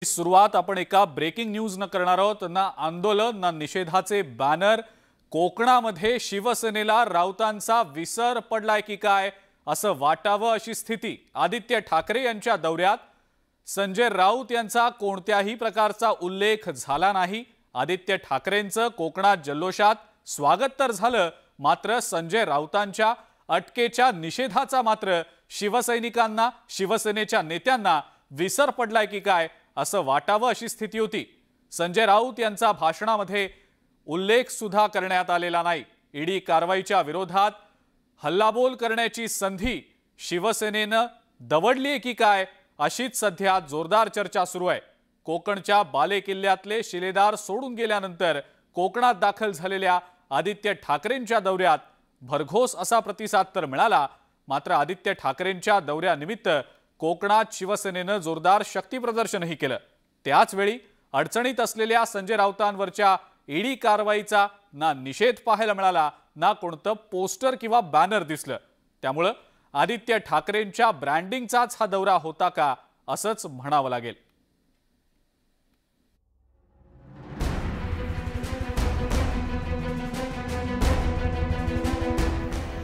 सुरुवात आपण एका ब्रेकिंग न्यूज न करणार आहोत। ना आंदोलन ना निषेधाचे बॅनर। कोकणामध्ये शिवसेनेला राऊतांचा विसर पडलाय की काय असं वाटावं अशी स्थिती। आदित्य ठाकरे यांच्या दौऱ्यात संजय राऊत यांचा कोणत्याही प्रकारचा उल्लेख झाला नाही। आदित्य ठाकरेंचं कोकणात जल्लोषात स्वागत तर झालं, मात्र संजय राऊतांच्या अटकेच्या निषेधाचा मात्र शिवसैनिकांना, शिवसेनेच्या नेत्यांना विसर पडलाय की काय असं वाटावं अशी स्थिती होती। संजय राऊत यांचा भाषणामध्ये उल्लेख सुद्धा करण्यात आलेला नाही। ईडी कारवाईच्या विरोधात हल्लाबोल करण्याची संधी शिवसेनेनं दवडली की काय अशीच सध्या जोरदार चर्चा सुरू आहे। कोकणच्या बालेकिल्ल्यातले शिलेदार सोडून गेल्यानंतर कोकणात दाखल झालेल्या आदित्य ठाकरेंच्या दौऱ्यात भरघोस असा प्रतिसाद तर मिळाला, मात्र आदित्य ठाकरेंच्या दौऱ्यानिमित्त कोकणात शिवसेनेनं जोरदार शक्ती प्रदर्शनही केलं। त्याच वेळी अडचणीत असलेल्या संजय राऊतांवरच्या ईडी कारवाईचा ना निषेध पाहायला मिळाला, ना कोणतं पोस्टर किंवा बॅनर दिसलं। त्यामुळे आदित्य ठाकरेंच्या ब्रँडिंगचाच हा दौरा होता का असंच म्हणावं लागेल।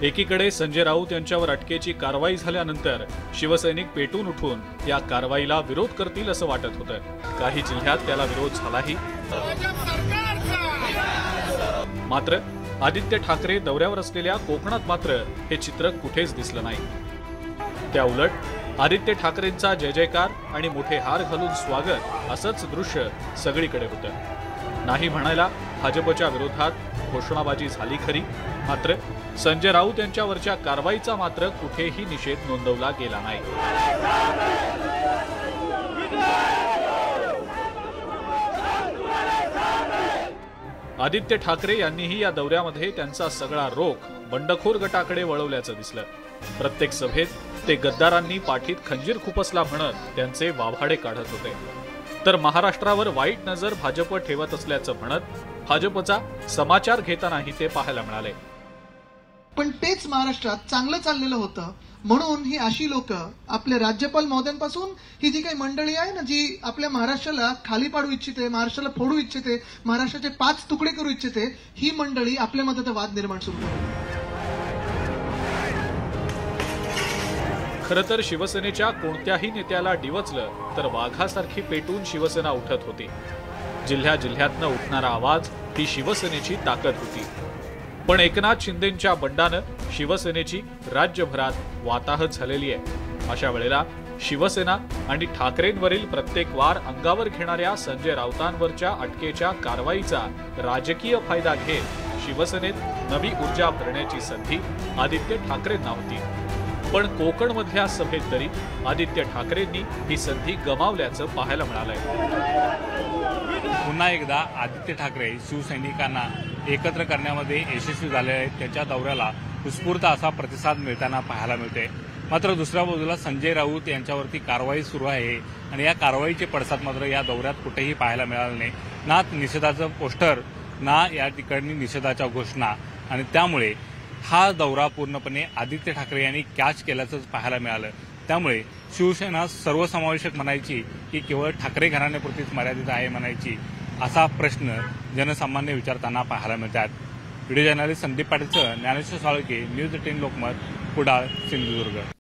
एकीकडे संजय राऊत यांच्यावर अटकेची कारवाई झाल्यानंतर शिवसैनिक पेटून उठून या कारवाईला विरोध करतील असं वाटत होतं। काही जिल्ह्यात त्याला विरोध झालाही, मात्र आदित्य ठाकरे दौऱ्यावर असलेल्या कोकणात मात्र हे चित्र कुठेच दिसलं नाही। त्या उलट आदित्य ठाकरेंचा जय जयकार आणि मोठे हार घालून स्वागत असंच दृश्य सगळीकडे होतं। नाही म्हणायला भाजपच्या विरोधात घोषणाबाजी झाली खरी, मात्र संजय राऊत यांच्यावरच्या कारवाईचा मात्र कुठेही निषेध नोंदवला गेला नाही। आदित्य ठाकरे यांनीही या दौऱ्यामध्ये त्यांचा सगळा रोख बंडखोर गटाकडे वळवल्याचं दिसलं। प्रत्येक सभेत ते गद्दारांनी पाठीत खंजीर खुपसला म्हणत त्यांचे वाभाडे काढत होते, तर महाराष्ट्रावर वाईट नजर भाजप ठेवत असल्याचं म्हणत भाजपचा समाचार घेतानाही ते पाहायला मिळाले। पण तेच महाराष्ट्रात चांगलं चाललेलं होतं, म्हणून ही अशी लोक आपले राज्यपाल महोदयांपासून ही जी काही मंडळी आहे ना, जी आपल्या महाराष्ट्राला खाली पाडू इच्छिते, महाराष्ट्राला फोडू इच्छिते, महाराष्ट्राचे 5 तुकडे करू इच्छिते, ही मंडळी आपल्यामध्ये वाद निर्माण सुरू करते। खरं तर शिवसेनेच्या कोणत्याही नेत्याला डिवचलं तर वाघासारखी पेटून शिवसेना उठत होती। जिल्ह्या जिल्ह्यातनं उठणारा आवाज ही शिवसेनेची ताकद होती। पण एकनाथ शिंदेंच्या बंडानं शिवसेनेची राज्यभरात वाताहत झालेली आहे। अशा वेळेला शिवसेना आणि ठाकरेंवरील प्रत्येक वार अंगावर घेणाऱ्या संजय राऊतांवरच्या अटकेच्या कारवाईचा राजकीय फायदा घेत शिवसेनेत नवी ऊर्जा भरण्याची संधी आदित्य ठाकरेंना होती। पण कोकणमधल्या सभेत तरी आदित्य ठाकरेंनी ही संधी गमावल्याचं पाहायला मिळालंय। पुन्हा एकदा आदित्य ठाकरे शिवसैनिकांना एकत्र करण्यामध्ये यशस्वी झाले आहेत। त्याच्या दौऱ्याला उत्स्फूर्त असा प्रतिसाद मिळताना पाहायला मिळते। मात्र दुसऱ्या बाजूला संजय राऊत यांच्यावरती कारवाई सुरू आहे आणि या कारवाईचे पडसाद मात्र या दौऱ्यात कुठेही पाहायला मिळाले नाही। ना निषेधाचं पोस्टर, ना या ठिकाणी निषेधाच्या घोषणा, आणि त्यामुळे हा दौरा पूर्णपणे आदित्य ठाकरे यांनी कॅच केल्याचं पाहायला मिळालं। त्यामुळे शिवसेना सर्वसमावेशक म्हणायची की केवळ ठाकरे घराण्यापुरतीच मर्यादित आहे म्हणायची, असा प्रश्न जनसामान्य विचारताना पाहायला मिळतात। व्हिडिओ जर्नलिस्ट संदीप पाटीलसह ज्ञानेश्वर साळुंखे, न्यूज 18 लोकमत, कुडाळ, सिंधुदुर्ग।